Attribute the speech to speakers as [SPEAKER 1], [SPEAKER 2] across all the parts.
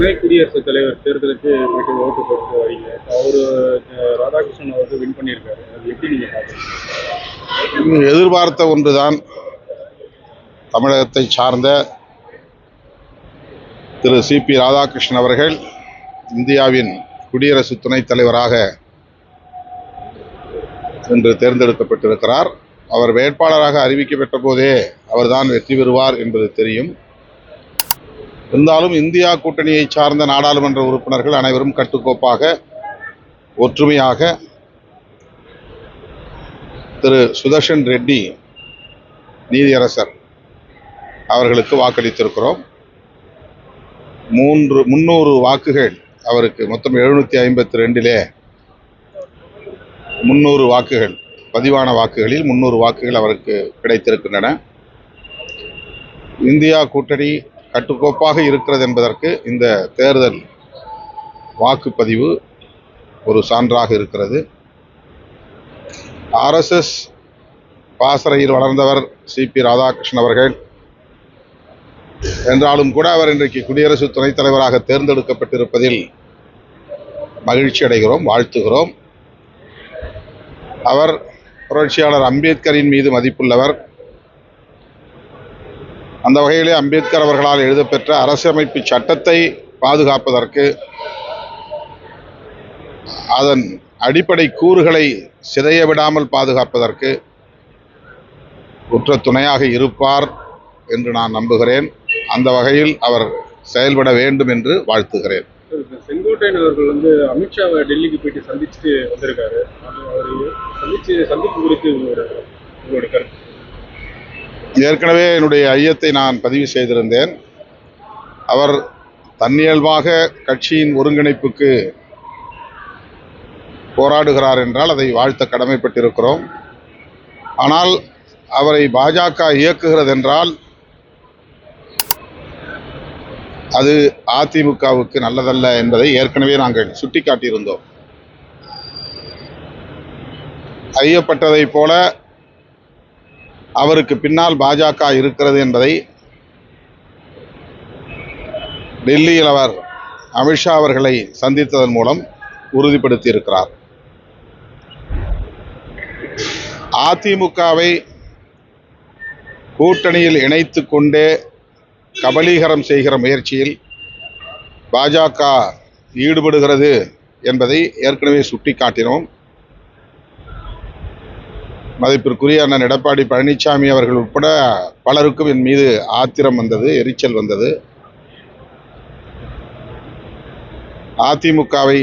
[SPEAKER 1] துணை குடியரசுத் தலைவர் தேர்தலுக்கு போயிட்டு ஓட்டு போட்டு வரீங்க. அவரு ராதாகிருஷ்ணன் அவர்கள் வின் பண்ணியிருக்காரு. அது எப்படி நீங்க பாக்குறீங்க?
[SPEAKER 2] எதிர்பார்த்த ஒன்றுதான். தமிழகத்தை சார்ந்த திரு சிபி ராதாகிருஷ்ணன் அவர்கள் இந்தியாவின் குடியரசு துணைத் தலைவராக இன்று தேர்ந்தெடுக்கப்பட்டிருக்கிறார். அவர் வேட்பாளராக அறிவிக்கப்பட்ட போதே அவர்தான் வெற்றி பெறுவார் என்பது தெரியும். இருந்தாலும் இந்தியா கூட்டணியை சார்ந்த நாடாளுமன்ற உறுப்பினர்கள் அனைவரும் கட்டுக்கோப்பாக ஒற்றுமையாக திரு சுதர்ஷன் ரெட்டி நீதியரசர் அவர்களுக்கு வாக்களித்திருக்கிறோம். 300 வாக்குகள் அவருக்கு, மொத்தம் 752 300 வாக்குகள், பதிவான வாக்குகளில் 300 வாக்குகள் அவருக்கு கிடைத்திருக்கின்றன. இந்தியா கூட்டணி கட்டுக்கோப்பாக இருக்கிறது என்பதற்கு இந்த தேர்தல் வாக்குப்பதிவு ஒரு சான்றாக இருக்கிறது. ஆர்எஸ்எஸ் பாசறையில் வளர்ந்தவர் சிபி ராதாகிருஷ்ணன் அவர்கள் என்றாலும் கூட அவர் இன்றைக்கு குடியரசு துணைத் தலைவராக தேர்ந்தெடுக்கப்பட்டிருப்பதில் மகிழ்ச்சி அடைகிறோம், வாழ்த்துகிறோம். அவர் புரட்சியாளர் அம்பேத்கரின் மீது மதிப்புள்ளவர். அந்த வகையிலே அம்பேத்கர் அவர்களால் எழுதப்பெற்ற அரசியலமைப்பு சட்டத்தை பாதுகாப்பதற்கு, அதன் அடிப்படை கூறுகளை சிதைய விடாமல் பாதுகாப்பதற்கு உற்ற துணையாக இருப்பார் என்று நான் நம்புகிறேன். அந்த வகையில் அவர் செயல்பட வேண்டும் என்று வாழ்த்துகிறேன்.
[SPEAKER 1] செங்கோட்டையன் அவர்கள் அமித்ஷாவை டெல்லிக்கு போயிட்டு சந்திச்சுட்டு வந்திருக்காரு. சந்திப்பு குறித்து உங்களோட கருத்து?
[SPEAKER 2] ஏற்கனவே என்னுடைய ஐயத்தை நான் பதிவு செய்திருந்தேன். அவர் தன்னியல்பாக கட்சியின் ஒருங்கிணைப்புக்கு போராடுகிறார் என்றால் அதை வாழ்த்த கடமைப்பட்டிருக்கிறோம். ஆனால் அவரை பாஜக இயக்குகிறது என்றால் அது அதிமுகவுக்கு நல்லதல்ல என்பதை ஏற்கனவே நாங்கள் சுட்டிக்காட்டியிருந்தோம். ஐயப்பட்டதை போல அவருக்கு பின்னால் பாஜக இருக்கிறது என்பதை டெல்லியில் அவர் அமித்ஷா அவர்களை சந்தித்ததன் மூலம் உறுதிப்படுத்தி இருக்கிறார். அதிமுகவை கூட்டணியில் இணைத்து கொண்டே கபலீகரம் செய்கிற முயற்சியில் பாஜக ஈடுபடுகிறது என்பதை ஏற்கனவே சுட்டிக்காட்டினோம். மதிப்பிற்குரிய அண்ணன் எடப்பாடி பழனிசாமி அவர்கள் உட்பட பலருக்கும் என் மீது ஆத்திரம் வந்தது, எரிச்சல் வந்தது. அதிமுகவை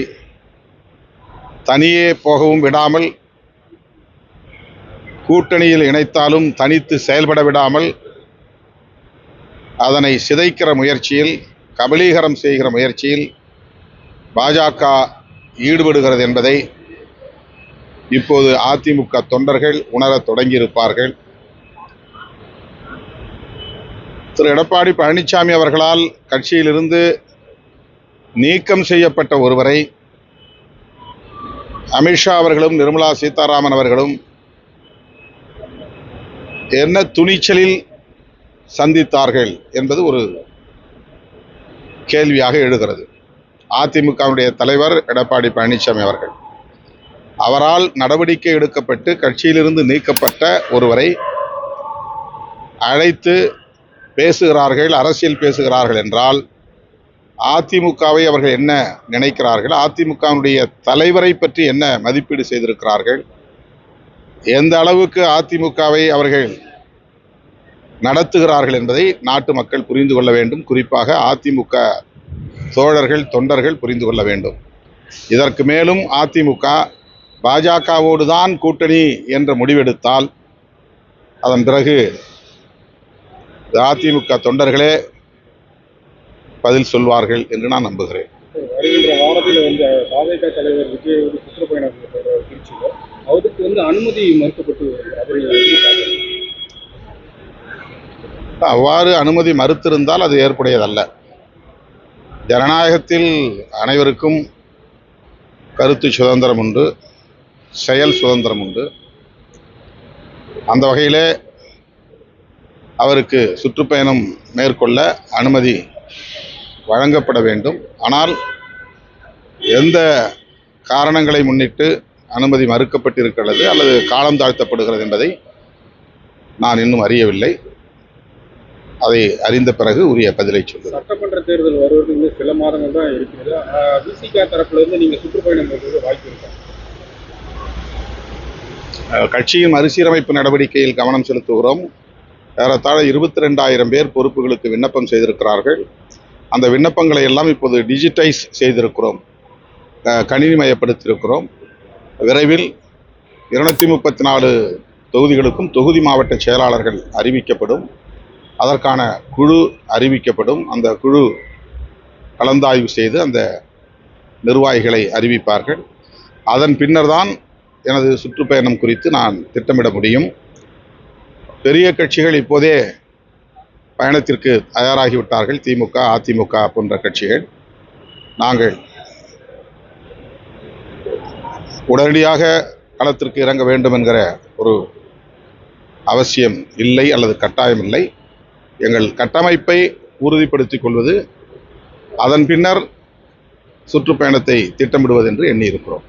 [SPEAKER 2] தனியே போகவும் விடாமல், கூட்டணியில் இணைத்தாலும் தனித்து செயல்பட விடாமல், அதனை சிதைக்கிற முயற்சியில், கபலீகரம் செய்கிற முயற்சியில் பாஜக ஈடுபடுகிறது என்பதை இப்போது அதிமுக தொண்டர்கள் உணரத் தொடங்கியிருப்பார்கள். திரு எடப்பாடி பழனிசாமி அவர்களால் கட்சியிலிருந்து நீக்கம் செய்யப்பட்ட ஒருவரை அமித்ஷா அவர்களும் நிர்மலா சீதாராமன் அவர்களும் என்ன துணிச்சலில் சந்தித்தார்கள் என்பது ஒரு கேள்வியாக எழுகிறது. அதிமுகவுடைய தலைவர் எடப்பாடி பழனிசாமி அவர்கள், அவரால் நடவடிக்கை எடுக்கப்பட்டு கட்சியிலிருந்து நீக்கப்பட்ட ஒருவரை அழைத்து பேசுகிறார்கள், அரசியல் பேசுகிறார்கள் என்றால் அதிமுகவை அவர்கள் என்ன நினைக்கிறார்கள்? அதிமுகவுடைய தலைவரை பற்றி என்ன மதிப்பீடு செய்திருக்கிறார்கள்? எந்த அளவுக்கு அதிமுகவை அவர்கள் நடத்துகிறார்கள் என்பதை நாட்டு மக்கள் புரிந்து கொள்ள வேண்டும். குறிப்பாக அதிமுக தோழர்கள், தொண்டர்கள் புரிந்து கொள்ள வேண்டும். இதற்கு மேலும் அதிமுக பாஜகவோடு தான் கூட்டணி என்ற முடிவெடுத்தால் அதன் பிறகு அதிமுக தொண்டர்களே பதில் சொல்வார்கள் என்று நான் நம்புகிறேன்.
[SPEAKER 1] வருகின்ற வாரத்தில் பாஜக தலைவர் விஜய் சுற்றுப்பயணம் திருச்சியில் அவருக்கு அனுமதி மறுக்கப்பட்டு
[SPEAKER 2] அவ்வாறு அனுமதி மறுத்திருந்தால் அது ஏற்புடையதல்ல. ஜனநாயகத்தில் அனைவருக்கும் கருத்து சுதந்திரம் உண்டு, செயல் சுதந்திரம் உண்டு. அந்த வகையிலே அவருக்கு சுற்றுப்பயணம் மேற்கொள்ள அனுமதி வழங்கப்பட வேண்டும். ஆனால் எந்த காரணங்களை முன்னிட்டு அனுமதி மறுக்கப்பட்டிருக்கிறது அல்லது காலம் தாழ்த்தப்படுகிறது என்பதை நான் இன்னும் அறியவில்லை. அதை அறிந்த பிறகு உரிய பதிலை சொல்லுவேன்.
[SPEAKER 1] சட்டமன்ற தேர்தல் வருவதற்கு சில மாதங்கள் தான் இருக்கிறது. விசிக தரப்புல இருந்து நீங்க சுற்றுப்பயணம் போகிறது வாய்ப்பு இருக்கா?
[SPEAKER 2] கட்சியின் மறுசீரமைப்பு நடவடிக்கையில் கவனம் செலுத்துகிறோம். ஏறத்தாழ 22,000 பேர் பொறுப்புகளுக்கு விண்ணப்பம் செய்திருக்கிறார்கள். அந்த விண்ணப்பங்களை எல்லாம் இப்போது டிஜிட்டைஸ் செய்திருக்கிறோம், கணினிமயப்படுத்தியிருக்கிறோம். விரைவில் 234 தொகுதிகளுக்கும் தொகுதி மாவட்ட செயலாளர்கள் அறிவிக்கப்படும். அதற்கான குழு அறிவிக்கப்படும். அந்த குழு கலந்தாய்வு செய்து அந்த நிர்வாகிகளை அறிவிப்பார்கள். அதன் பின்னர் தான் எனது சுற்றுப்பயணம் குறித்து நான் திட்டமிட முடியும். பெரிய கட்சிகள் இப்போதே பயணத்திற்கு தயாராகிவிட்டார்கள். திமுக, அதிமுக போன்ற கட்சிகள். நாங்கள் உடனடியாக களத்திற்கு இறங்க வேண்டும் என்கிற ஒரு அவசியம் இல்லை அல்லது கட்டாயம் இல்லை. எங்கள் கட்டமைப்பை உறுதிப்படுத்திக் கொள்வது, அதன் பின்னர் சுற்றுப்பயணத்தை திட்டமிடுவது என்று எண்ணியிருக்கிறோம்.